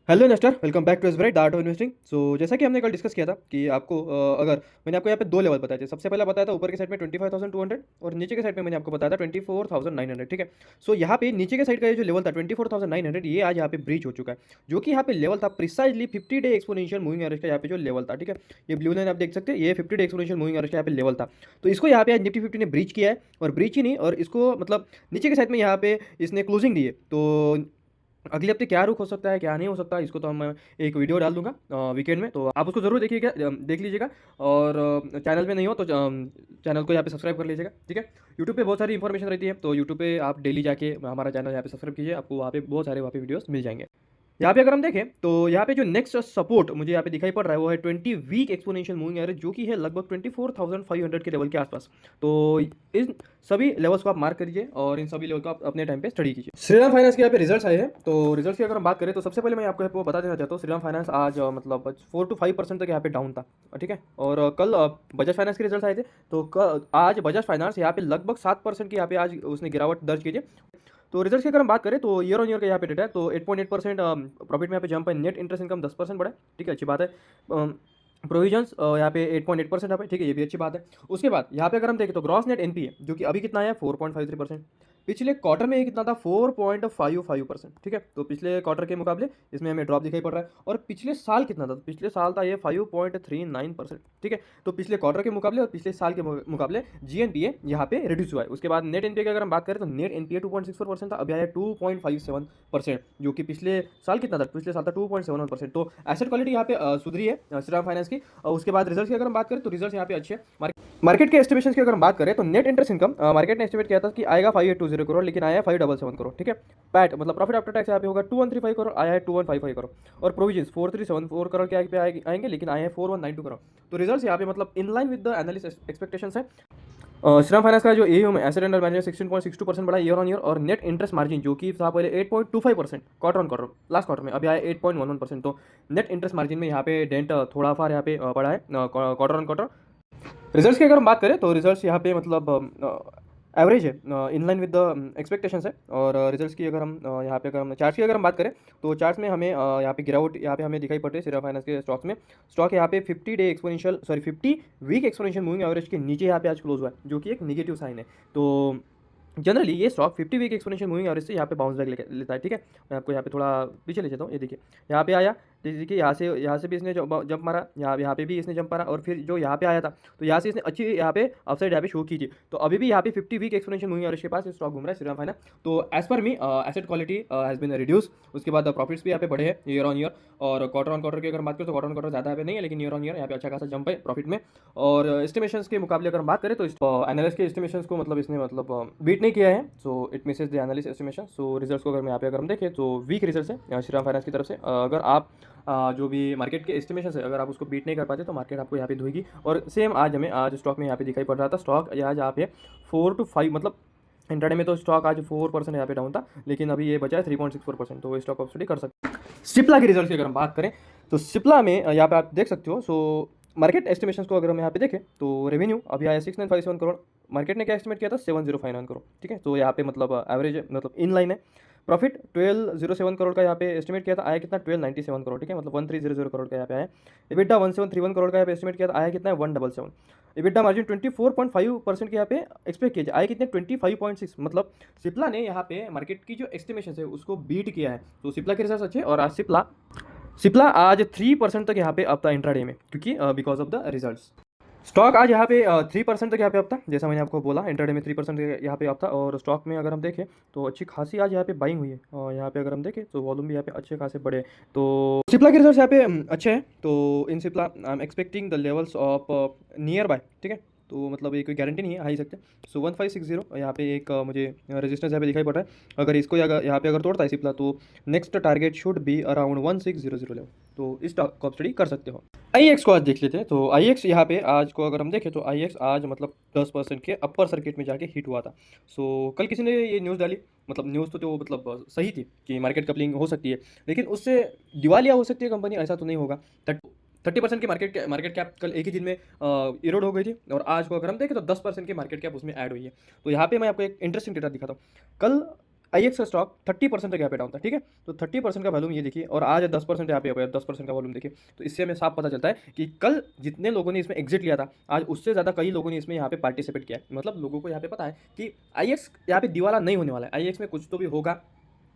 Hello investor, welcome back to Esbright the art of investing. So जैसा कि हमने कल डिस्कस किया था कि आपको अगर मैंने आपको यहाँ पे दो लेवल बताए थे। सबसे पहला बताया था ऊपर के साइड में 25,200 और नीचे के साइड में मैंने आपको बताया था 24,900। ठीक है। सो यहाँ पे नीचे के साइड का ये जो लेवल था 24,900, ये आज यहाँ पे ब्रीच हो चुका है। जो कि यहाँ पे लेवल था precisely 50 day exponential moving average का यहाँ पे जो लेवल था। ठीक है। ये ब्लू लाइन आप देख सकते हैं, ये 50 डे एक्सपोनेंशियल मूविंग एवरेज का यहाँ पे लेवल था। तो इसको यहाँ पे आज निफ्टी 50 ने ब्रीच किया है, और ब्रीच ही नहीं, और इसको मतलब नीचे के साइड में यहाँ पे इसने क्लोजिंग दी है। तो अगले हफ्ते क्या रुख हो सकता है, क्या नहीं हो सकता, इसको तो हम एक वीडियो डाल दूंगा वीकेंड में, तो आप उसको ज़रूर देखिएगा, देख लीजिएगा। और चैनल पे नहीं हो तो चैनल को यहाँ पे सब्सक्राइब कर लीजिएगा। ठीक है। यूट्यूब पे बहुत सारी इन्फॉर्मेशन रहती है, तो यूट्यूब पे आप डेली जाके हमारा चैनल यहाँ पे सब्सक्राइब कीजिए, आपको वहाँ पे बहुत सारे वहाँ पे वीडियोस मिल जाएंगे। यहाँ पे अगर हम देखें तो यहाँ पे जो नेक्स्ट सपोर्ट मुझे यहाँ पे दिखाई पड़ रहा है वो है 20 वीक एक्सपोनेंशियल मूविंग एवरेज, जो कि है लगभग 24,500 के लेवल के आसपास। तो इन सभी लेवल्स को आप मार्क करिए और इन सभी लेवल को आप अपने टाइम पे स्टडी कीजिए। श्रीराम फाइनेंस के यहाँ पे रिजल्ट्स आए हैं, तो रिजल्ट्स की अगर हम बात करें तो सबसे पहले मैं आपको वो बता देना चाहता हूँ, श्रीराम फाइनेंस आज मतलब 4 to 5% तक यहाँ पे डाउन था। ठीक है। और कल बजाज फाइनेंस के रिजल्ट आए थे, तो आज बजाज फाइनेंस यहाँ पे लगभग 7% की यहाँ पे आज उसने गिरावट दर्ज की थी। तो रिजल्ट की अगर हम बात करें तो ईयर ऑन ईयर का यहाँ पे डेटा है, तो 8.8% प्रॉफिट में यहाँ पे जंप है। नेट इंटरेस्ट इनकम 10% बढ़ा है। ठीक है, अच्छी बात है। प्रोविजंस यहाँ पे 8.8% है, ठीक है, ये भी अच्छी बात है। उसके बाद यहाँ पे अगर हम देखें तो ग्रॉस नेट एनपीए जो कि अभी कितना है 4.53%। पिछले क्वार्टर में ये कितना था 4.55%। ठीक है। तो पिछले क्वार्टर के मुकाबले इसमें हमें ड्रॉप दिखाई पड़ रहा है। और पिछले साल कितना था, पिछले साल था ये 5.39%। ठीक है। तो पिछले क्वार्टर के मुकाबले और पिछले साल के मुकाबले जीएनपीए यहाँ पे रिड्यूस हुआ है। उसके बाद नेट एनपीए की अगर हम बात करें तो नेट एनपीए 2.64% था, अभी आया 2.57%, जो कि पिछले साल कितना था, पिछले साल था 2.71%। तो एसेट क्वालिटी यहाँ पे सुधरी है श्रीराम फाइनेंस की। और उसके बाद रिजल्ट की अगर हम बात करें तो रिजल्ट यहाँ पे अच्छे हैं। मार्केट के एस्टिमेशन की अगर हम बात करें तो नेट इंटरेस्ट इनकम मार्केट ने एस्टिमेट किया था कि आएगा 5820 करोड़, लेकिन आया है 577 करोड़। ठीक है। पैट मतलब प्रॉफिट आफ्टर टैक्स यहाँ पे होगा 2135 करोड़, आया है 2155 करोड़। और प्रोविजन 4374 करोड़ के पे आएंगे, लेकिन आए हैं 4192 करोड़। तो रिजल्ट यहाँ पे मतलब in line with the analyst expectation है। श्रीराम फाइनेंस का जो एयूएम है, एसेट अंडर मैनेजमेंट 16.62% बढ़ा ईयर ऑन ईयर, और नेट इंटरेस्ट मार्जिन जो कि था पहले 8.25% quarter on quarter last quarter में, अभी आया 8.11%। तो नेट इंटरेस्ट मार्जिन में यहाँ पे डेंट थोड़ा फार यहाँ पे बढ़ा है क्वार्टर ऑन क्वार्टर। रिजल्ट्स की अगर हम बात करें तो रिजल्ट्स यहाँ पे मतलब एवरेज है, in line with the expectations है। और रिजल्ट्स की अगर हम यहाँ पे अगर हम चार्ट्स की अगर हम बात करें तो चार्ट्स में हमें यहाँ पे गिरावट यहाँ पे हमें दिखाई पड़ रही है श्रीराम फाइनेंस के स्टॉक्स में। स्टॉक यहाँ पे 50 वीक एक्सपोनेंशियल मूविंग एवरेज के नीचे यहाँ पे आज क्लोज हुआ है, जो कि एक निगेटिव साइन है। तो जनरली ये stock 50 week exponential moving average से यहाँ पे बाउंस बैक लेता है। ठीक है। मैं आपको यहाँ पे थोड़ा पीछे ले जाता हूँ, ये देखिए यहाँ पे आया, देखिए यहाँ से भी इसने जंप मारा, यहाँ पे भी इसने जंप मारा, और फिर जो यहाँ पे आया था तो यहाँ से इसने अच्छी यहाँ पे अपसाइड यहाँ पे शो की थी। तो अभी भी यहाँ पे 50 वीक एक्सपोनेंशियल मूविंग एवरेज के पास स्टॉक घूम रहा है श्रीराम फाइनेंस। तो as per me asset quality has been reduce. उसके बाद प्रॉफिट्स भी यहाँ पे बढ़े हैं ईयर ऑन ईयर, और क्वार्टर ऑन क्वार्टर की अगर बात करें तो क्वार्टर ऑन क्वार्टर ज़्यादा यहाँ पे नहीं है, लेकिन ईयर ऑन ईयर यहाँ पे अच्छा खासा जंप है प्रॉफिट में। और एस्टिमेशंस के मुकाबले अगर हम बात करें तो एनालिस्ट के एस्टिमेशंस को मतलब इसने मतलब बीट नहीं किया है, so it Mrs the analyst estimation. So results को अगर यहाँ पे अगर हम देखें तो वीक रिजल्ट्स है श्रीराम फाइनेंस की तरफ से। अगर आप जो भी मार्केट के एस्टिमेशन है अगर आप उसको बीट नहीं कर पाते तो मार्केट आपको यहाँ पे धोएगी। और सेम आज स्टॉक में यहाँ पे दिखाई पड़ रहा था, स्टॉक आज यहाँ पे 4 to 5 मतलब इंट्राडे में तो स्टॉक आज 4% यहाँ पे डाउन था, लेकिन अभी ये बचा है 3.64%। तो वो स्टॉक आप स्टडी कर सकते हैं। सिप्ला की रिजल्ट की अगर हम बात करें तो सिप्ला में यहाँ पे आप देख सकते हो। सो मार्केट एस्टिमेशंस को अगर हम यहाँ पे देखें तो रेवेन्यू अभी आया 6957 करोड़, मार्केट ने क्या एस्टिमेट किया था 7059 करोड़। ठीक है। तो यहाँ पे मतलब एवरेज मतलब इन लाइन है। प्रॉफिट 1207 करोड़ का यहाँ पे एस्टिमेट किया था, आया कितना 1297 करोड़। ठीक है। मतलब 1300 करोड़ का यहाँ पे आया। इबिटा 1731 करोड़ का यहाँ पे एस्टिमेट किया था, आया कितना है 177। इबिटा मार्जिन 24.5% के यहाँ पे एक्सपेक्ट किया, आया कितने 25.6। मतलब सिप्ला ने यहाँ पे मार्केट की जो एस्टिमेशन है उसको बीट किया है। तो सिप्ला के रिजल्ट अच्छे, और आज सिप्ला आज 3% तक यहाँ पे अब था इंट्राडे में, क्योंकि because of the results. Stock आज यहाँ पे 3% तक यहाँ पे अब था, जैसा मैंने आपको बोला इंट्राडे में 3% यहाँ पे अब था। और स्टॉक में अगर हम देखें तो अच्छी खासी आज यहाँ पे बाइंग हुई है, और यहाँ पे अगर हम देखें तो वॉल्यूम भी यहाँ पे अच्छे खासे बड़े। तो सिप्ला के रिजल्ट्स यहाँ पे अच्छे हैं। तो in Cipla I am expecting the levels of nearby. ठीक है। तो मतलब ये कोई गारंटी नहीं है, आ ही सकते हैं। सो 1560 यहाँ पे एक मुझे रेजिस्टेंस यहाँ पे दिखाई पड़ रहा है। अगर इसको यहाँ पे अगर तोड़ता है सिप्ला तो next target should be around 1600 level. तो इस स्टॉक को आप स्टडी कर सकते हो। IEX को आज देख लेते हैं। तो IEX यहाँ पे आज को अगर हम देखें तो IEX आज मतलब 10% के अपर सर्किट में जाके हिट हुआ था। सो कल किसी ने ये न्यूज़ डाली, मतलब न्यूज़ तो जो मतलब सही थी कि मार्केट कपलिंग हो सकती है, लेकिन उससे दिवालिया हो सकती है कंपनी, ऐसा तो नहीं होगा। 30% की मार्केट कैप कल एक ही दिन में इरोड हो गई थी, और आज को अगर हम देखें तो 10% की मार्केट कैप उसमें ऐड हुई है। तो यहाँ पे मैं आपको एक इंटरेस्टिंग डेटा दिखाता हूँ। कल IEX का स्टॉक 30% तक यहाँ पे डाउन था, ठीक है। तो 30% का वॉल्यूम ये देखिए, और आज 10% यहाँ पे हो गया, 10% का वॉल्यूम देखिए। तो इससे हमें साफ पता चलता है कि कल जितने लोगों ने इसमें एग्जिट लिया था, आज उससे ज़्यादा कई लोगों ने इसमें यहाँ पे पार्टिसिपेट किया है। मतलब लोगों को यहाँ पे पता है कि IEX यहाँ पे दिवाला नहीं होने वाला है, IEX में कुछ तो भी होगा।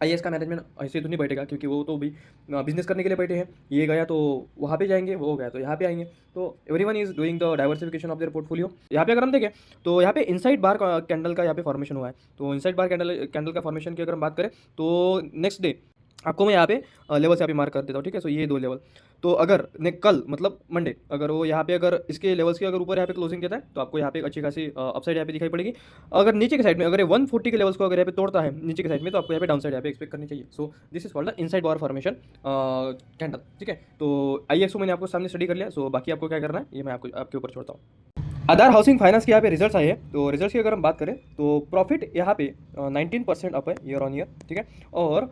IAS का मैनेजमेंट ऐसे तो नहीं बैठेगा, क्योंकि वो तो भी बिजनेस करने के लिए बैठे हैं। ये गया तो वहाँ पे जाएंगे, वो गया तो यहाँ पे आएंगे। तो everyone is doing the diversification of their portfolio. यहाँ पे अगर हम देखें तो यहाँ पे इनसाइड बार कैंडल का यहाँ पे फॉर्मेशन हुआ है। तो इनसाइड बार कैंडल का फॉर्मेशन की अगर हम बात करें तो नेक्स्ट डे आपको मैं यहाँ पे लेवल्स यहाँ पे मार्क कर देता हूँ, ठीक है। सो ये 2 लेवल, तो अगर ने कल मतलब मंडे अगर वो यहाँ पे अगर इसके लेवल्स के अगर ऊपर यहाँ पे क्लोजिंग देता है तो आपको यहाँ पे एक अच्छी खासी अपसाइड यहाँ पे दिखाई पड़ेगी। अगर नीचे के साइड में अगर ये 140 के लेवल्स को अगर यहाँ पे तोड़ता है नीचे के साइड में, तो आपको यहाँ पे डाउन साइड यहाँ पे एक्सपेक्ट करनी चाहिए। So this is called the inside bar formation candle, ठीक है। तो IEX को मैंने आपको सामने स्टडी कर लिया। सो बाकी आपको क्या करना है ये मैं आपको आपके ऊपर छोड़ता हूँ। आधार हाउसिंग फाइनेंस के यहाँ पे रिजल्ट्स आए हैं। तो रिजल्ट्स की अगर हम बात करें तो प्रॉफिट यहाँ पे 19% अप है ईयर ऑन ईयर, ठीक है। और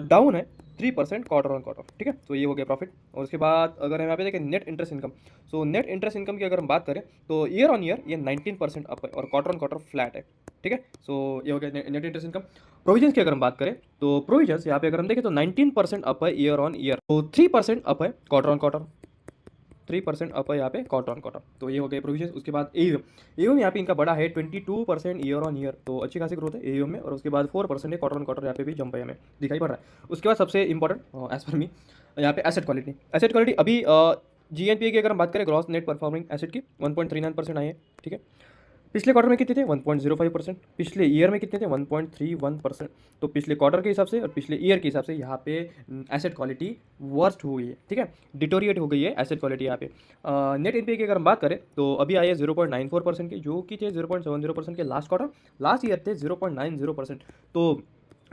डाउन है 3% क्वार्टर ऑन क्वार्टर, ठीक है। तो ये हो गया प्रॉफिट। और उसके बाद अगर हम यहाँ पे देखें net interest income, so net interest income की अगर हम बात करें तो ईयर ऑन ईयर ये 19% अप है और क्वार्टर ऑन क्वार्टर फ्लैट है, ठीक है। सो ये हो गया नेट इंटरेस्ट इनकम। प्रोविजंस की अगर हम बात करें तो प्रोविजंस यहाँ पे अगर हम देखें तो 19% अप है ईयर ऑन ईयर, तो 3% अप है क्वार्टर ऑन क्वार्टर, 3% अप है यहाँ पे क्वार्टर ऑन क्वार्टर। तो ये हो गया प्रोविजन। उसके बाद एयूएम यहाँ पे इनका बड़ा है 22% ईयर ऑन ईयर, तो अच्छी खासी ग्रोथ है एयूएम में। और उसके बाद 4% है क्वार्टर ऑन क्वार्टर यहाँ पे भी जंप है हमें दिखाई पड़ रहा है। उसके बाद सबसे इंपॉर्टेंट एज पर मी यहाँ पे एसेट क्वालिटी। एसेट क्वालिटी अभी GNPA की अगर हम बात करें ग्रॉस नेट परफॉर्मिंग एसेट की 1.39% आई है, ठीक है। पिछले क्वार्टर में कितने थे 1.05%, पिछले ईयर में कितने थे 1.31%। तो पिछले क्वार्टर के हिसाब से और पिछले ईयर के हिसाब से यहाँ पे एसेट क्वालिटी वर्स्ट हो गई है, ठीक है, डिटोरिएट हो गई है एसेट क्वालिटी यहाँ पे। नेट एनपीए की अगर हम बात करें तो अभी आई है 0.94% की, जो कि थे 0.70% के लास्ट क्वार्टर, लास्ट ईयर थे 0.90%। तो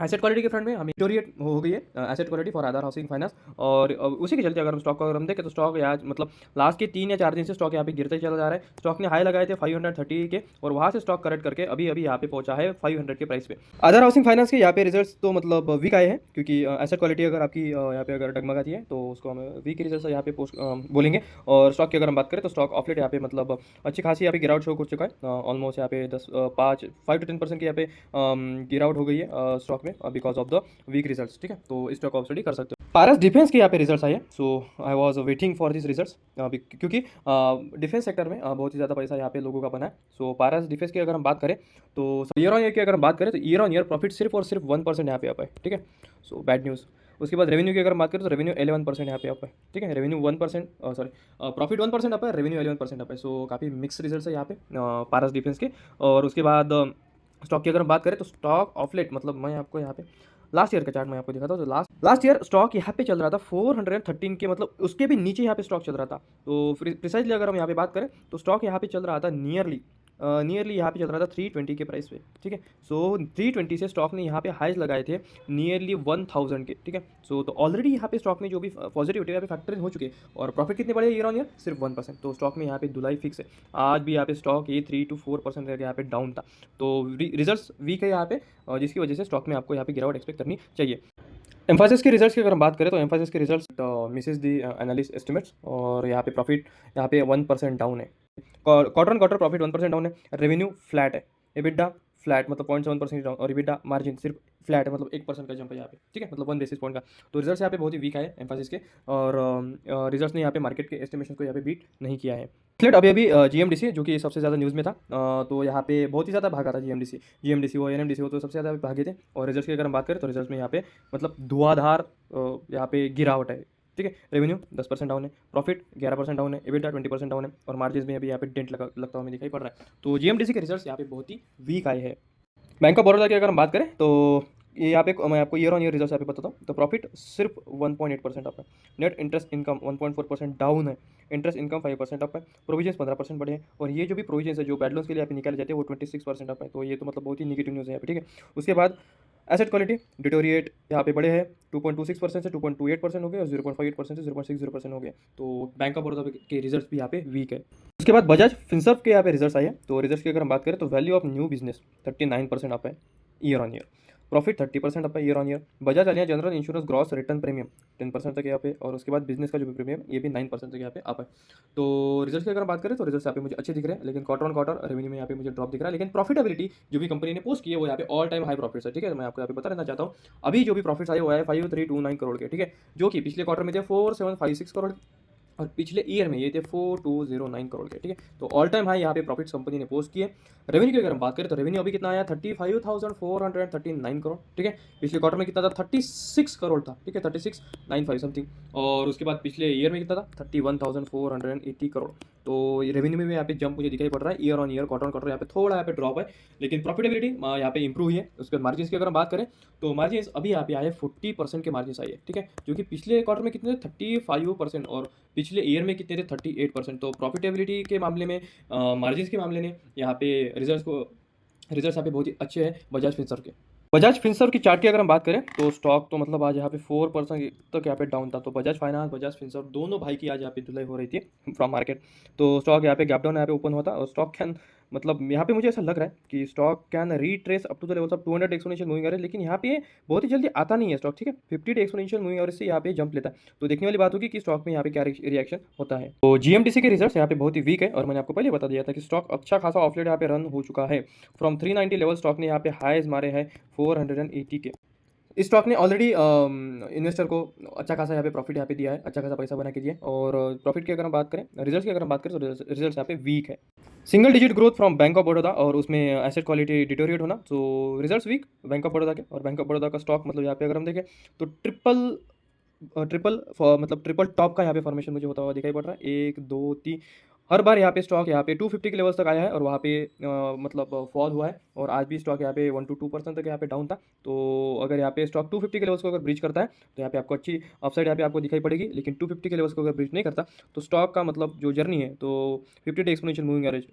एसेट क्वालिटी के फ्रंट में हमें डिटोरिएट हो गई है asset quality for Aadhaar housing finance. और उसी के चलते अगर हम स्टॉक को अगर हम देखें तो स्टॉक यहाँ मतलब लास्ट के 3 या 4 दिन से स्टॉक यहाँ पे गिरते चला जा रहा है। स्टॉक ने हाई लगाए थे 530 के और वहाँ से स्टॉक करेक्ट करके अभी अभी यहाँ पे पहुंचा है 500 के प्राइस पे। आधार हाउसिंग फाइनेंस के यहाँ पे रिजल्ट्स तो मतलब वीक आए हैं, क्योंकि एसेट क्वालिटी अगर आपकी यहाँ पे अगर डगमगाती है तो उसको हम वीक रिजल्ट यहाँ पे पोस्ट बोलेंगे। और स्टॉक की अगर हम बात करें तो स्टॉक ऑफलेट यहाँ पे मतलब अच्छी खासी यहाँ पे गिरावट शो कर चुका है। ऑलमोस्ट यहाँ पे 5 to 10% की यहाँ पे गिरावट हो गई है स्टॉक में because of the weak results, ठीक है। तो इस स्टॉक ऑफ स्टडी कर सकते हो। पारस डिफेंस के यहाँ पे रिजल्ट्स आए हैं। So I was waiting for this results, क्योंकि डिफेंस सेक्टर में बहुत ही ज़्यादा पैसा यहाँ पे लोगों का बना है। सो पारस डिफेंस की अगर हम बात करें तो ईयर ऑन ईयर की अगर हम बात करें तो ईयर ऑन ईयर प्रॉफिट सिर्फ और सिर्फ 1% यहाँ पे अप है, ठीक है। So bad news. उसके बाद रेवेन्यू की अगर हम बात करें तो रेवेन्यू 11% यहाँ पे अप है, ठीक है। रेवेन्यू 1% सॉरी प्रॉफिट 1% अप है, रेवेन्यू 11% अप है। सो काफ़ी मिक्स रिजल्ट है यहाँ पे पारस डिफेंस के। और उसके बाद स्टॉक की अगर हम बात करें तो स्टॉक ऑफलेट मतलब मैं आपको यहाँ पे लास्ट ईयर का चार्ट मैं आपको दिखाता हूँ। तो लास्ट ईयर स्टॉक यहाँ पे चल रहा था 413 के, मतलब उसके भी नीचे यहाँ पे स्टॉक चल रहा था। तो प्रिसाइजली अगर हम यहाँ पे बात करें तो स्टॉक यहाँ पे चल रहा था नियरली यहाँ पे चल रहा था 320 के प्राइस पे, ठीक है। सो 320 से स्टॉक ने यहाँ पे हाइज लगाए थे नियरली 1000 के, ठीक है। सो तो ऑलरेडी यहाँ पे स्टॉक में जो भी पॉजिटिविटी यहाँ पे फैक्टर हो चुके हैं। और प्रॉफिट कितने बढ़े ईयर ऑन ईयर सिर्फ 1%। तो स्टॉक में यहाँ पे धुलाई फिक्स है। आज भी यहाँ पे स्टॉक ये 3 to 4% करके यहाँ पे डाउन था। तो रिजल्ट्स वीक है यहाँ पे, जिसकी वजह से स्टॉक में आपको यहाँ पे गिरावट एक्सपेक्ट करनी चाहिए। एम्फासिस के रिजल्ट्स की अगर हम बात करें तो एम्फासिस के रिजल्ट्स मिसेस दी एनालिस्ट एस्टिमेट्स। और यहाँ पे प्रॉफिट यहाँ पे 1% डाउन है, quarter on quarter profit 1% down है, रेवेन्यू फ्लैट है, एबिटा फ्लैट मतलब 0.7% डाउन, और एबिटा मार्जिन सिर्फ फ्लैट है मतलब 1% का जंप है यहाँ पे, ठीक है, मतलब 1 बेसिस पॉइंट का। तो रिजल्ट्स यहाँ पे बहुत ही वीक आए एम्फासिस के। और रिजल्ट्स ने यहाँ पे मार्केट के एस्टिमेशन को यहाँ पे बीट नहीं किया है। फ्लेट अभी GMDC जो कि सबसे ज़्यादा न्यूज़ में था, तो यहाँ पे बहुत ही ज़्यादा भागा था GMDC हो NMDC हो, तो सबसे ज़्यादा भागे थे। और रिजल्ट्स की अगर हम बात करें तो रिजल्ट्स में यहाँ पे मतलब धुआंधार यहाँ पे गिरावट है, ठीक है। रेवेन्यू 10% डाउन है, प्रॉफिट 11% डाउन है, एबिटा 20% डाउन है, और मार्जिन में अभी यहाँ पे डेंट लगता हुआ हमें दिखाई पड़ रहा है। तो GMDC के रिजल्ट्स यहाँ पे बहुत ही वीक आए हैं। बैंक ऑफ बड़ौदा की अगर हम बात करें तो ये यहाँ पे मैं आपको ईयर ऑन ईयर रिजल्ट यहाँ पे बताता हूँ। तो प्रॉफिट सिर्फ 1.8% अप है, नेट इंटरेस्ट इनकम 1.4% डाउन है, इंटरेस्ट इनकम 5% अप है, प्रोविजन 15% बढ़े हैं। और ये जो भी प्रोविजन है जो बैड लोन्स के लिए यहाँ पे निकाले जाते हैं वो 26% अप है। तो ये तो मतलब बहुत ही निगेटिव न्यूज़ है यहाँ पे, ठीक है। उसके बाद एसेट क्वालिटी डिटोरिएट यहाँ पे बढ़े हैं 2.26% से 2.28% हो गए और 0.58% से 0.60% हो गए। तो बैंक ऑफ बड़ौदा के रिजल्ट भी यहाँ पे वीक है। उसके बाद बजाज फिनसर्व के यहाँ पे रिजल्ट्स आए हैं। तो रिजल्ट्स की अगर हम बात करें तो value of new business 39% up है year on year. Profit 30% up है year on year. Bajaj Allianz general insurance gross written premium 10% तक यहाँ पे, और उसके बाद बिजनेस का जो भी प्रीमियम ये भी 9% तक यहाँ पे अप है। तो रिजल्ट की अगर बात करें तो रिजल्ट यहाँ पे मुझे अच्छे दिख रहे हैं, लेकिन क्वार्टर ऑन क्वार्टर रेवेन्यू में यहाँ पे मुझे ड्रॉप दिख रहा है, लेकिन प्रॉफिटेबिलिटी जो भी कंपनी ने पोस्ट की है वो यहाँ पे ऑल टाइम हाई प्रॉफिट्स है। ठीक है, मैं आपको यहाँ पे बता रहना चाहता हूँ, अभी जो भी प्रॉफिट्स आए वो आए 5329 करोड़ के। ठीक है, जो कि पिछले क्वार्टर में थे 4756 करोड़ और पिछले ईयर में ये थे 4209 करोड़ के। ठीक है, तो ऑल टाइम हाई यहाँ पे प्रॉफिट्स कंपनी ने पोस्ट किए। रेवेन्यू की अगर हम बात करें तो रेवेन्यू अभी कितना आया 35,439 करोड़। ठीक है, पिछले क्वार्टर में कितना था 36 करोड़ था। ठीक है, 3695 समथिंग, और उसके बाद पिछले ईयर में कितना था 31,480 करोड़। तो ये रेवेन्यू में भी यहाँ पे जंप मुझे दिखाई पड़ रहा है year on year, quarter on quarter यहाँ पे थोड़ा यहाँ पे ड्रॉप है, लेकिन प्रॉफिटेबिलिटी यहाँ पे इंप्रूव हुई है। उसके बाद मार्जिन की अगर हम बात करें तो मार्जिन अभी यहाँ पे आए 40% के मार्जिन आई है। ठीक है, जो कि पिछले क्वार्टर में कितने थे 35% और पिछले ईयर में कितने थे 38%। तो प्रॉफिटेबिलिटी के मामले में, मार्जिन के मामले में यहाँ पे रिजल्ट्स यहाँ पे बहुत ही अच्छे हैं बजाज फिनसर्व के। बजाज फिनसर्व की चार्ट की अगर हम बात करें तो स्टॉक तो मतलब आज यहाँ पे 4% तक यहाँ पे डाउन था। तो बजाज फाइनेंस बजाज फिनसर्व दोनों भाई की आज यहाँ पे धुलाई हो रही थी फ्रॉम मार्केट। तो स्टॉक यहाँ पे गैप डाउन यहाँ पे ओपन होता, और स्टॉक कैन मतलब यहाँ पे मुझे ऐसा लग रहा है कि stock can retrace up to the levels of 200 exponential moving average, लेकिन यहाँ पे बहुत ही जल्दी आता नहीं है स्टॉक। ठीक है, 50 एक्सपोनेंशियल मूविंग एवरेज से यहाँ पे जंप लेता है। तो देखने वाली बात होगी कि स्टॉक में यहाँ पे क्या रिएक्शन होता है। तो जीएमटीसी के रिजल्ट्स यहाँ पे बहुत ही वीक है, और मैंने आपको पहले बता दिया था कि स्टॉक अच्छा खासा ऑफलेट यहाँ पे रन हो चुका है। फ्रॉम 390 लेवल स्टॉक ने यहाँ पे हाईज मारे हैं 480 के। इस स्टॉक ने ऑलरेडी इन्वेस्टर को अच्छा खासा यहाँ पे प्रॉफिट यहाँ पे दिया है, अच्छा खासा पैसा बना के दिया है। और प्रॉफिट की अगर हम बात करें, रिजल्ट्स की अगर हम बात करें तो रिजल्ट्स यहाँ पे वीक है। Single digit growth from Bank of Baroda, और उसमें एसेट क्वालिटी डिटोरिएट होना, तो results weak Bank of Baroda के। और बैंक ऑफ बड़ौदा का स्टॉक मतलब यहाँ पे अगर हम देखें तो ट्रिपल टॉप का यहाँ पे फॉर्मेशन मुझे होता हुआ दिखाई पड़ रहा है। 1 2 3 हर बार यहाँ पे स्टॉक यहाँ पे 250 के लेवल्स तक आया है, और वहाँ पे मतलब फॉल हुआ है, और आज भी स्टॉक यहाँ पे 1 to 2% तक यहाँ पे डाउन था। तो अगर यहाँ पे स्टॉक 250 के लेवल्स को अगर ब्रीच करता है तो यहाँ पे आपको अच्छी अपसाइड यहाँ पे आपको दिखाई पड़ेगी, लेकिन 250 के लेवल्स को अगर ब्रीच नहीं करता तो स्टॉक का मतलब जो जर्नी है तो 50 day exponential moving average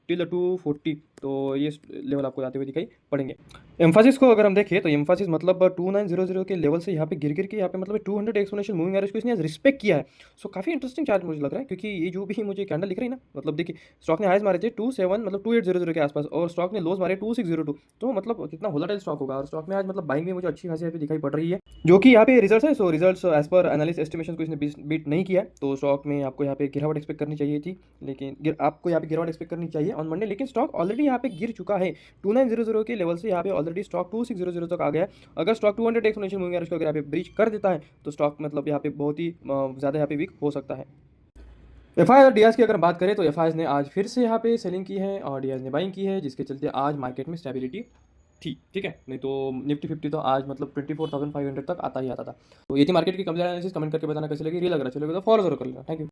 till 240, तो ये लेवल आपको आते हुए दिखाई पड़ेंगे। एम्फासिस को अगर हम देखें तो एम्फासिस मतलब 2900 के लेवल से यहाँ पे गिर के यहाँ पे मतलब 200 एक्सपोनेंशियल मूविंग एवरेज को इसने आज रिस्पेक्ट किया है। सो काफ़ी इंटरेस्टिंग चार्ट मुझे लग रहा है, क्योंकि ये जो भी मुझे कैंडल दिख रही है ना, मतलब देखिए स्टॉक ने हाईज मारे थे 27 मतलब 2800 के आसपास, और स्टॉक ने लोज मारे 2602। तो मतलब कितना वोलेटाइल स्टॉक होगा, और स्टॉक में आज मतलब बाइंग में मुझे अच्छी खासी यहाँ पे दिखाई पड़ रही है, जो कि यहाँ पे रिजल्ट्स है। So results as per analyst estimation को इसने बीट नहीं किया, तो स्टॉक में आपको यहाँ पे गिरावट एक्सपेक्ट करनी चाहिए थी, लेकिन आपको यहाँ पे गिरावट एक्सपेक्ट करनी चाहिए ऑन मंडे, लेकिन स्टॉक ऑलरेडी यहाँ पे गिर चुका है 2900 के लेवल से। यहाँ पे ऑलरेडी स्टॉक 2600 तक आ गया है। अगर स्टॉक 200 एक्सपोनेंशियल मूविंग एवरेज को अगर यहाँ पे ब्रीच कर देता है तो स्टॉक मतलब यहाँ पे बहुत ही ज़्यादा यहाँ पे वीक हो सकता है। एफआई और डीआईएस की अगर बात करें तो एफआई ने आज फिर से यहाँ पे सेलिंग की है और डीआईएस ने बाइंग की है, जिसके चलते आज मार्केट में स्टेबिलिटी थी। ठीक है, नहीं तो निफ्टी 50 तो आज मतलब 24,500 तक आता ही आता था। तो ये थी मार्केट की कंप्लीट एनालिसिस। कमेंट करके बताना कैसे लगी, रियल अगर अच्छी लगे तो फॉलो जरूर कर लेना। Thank you.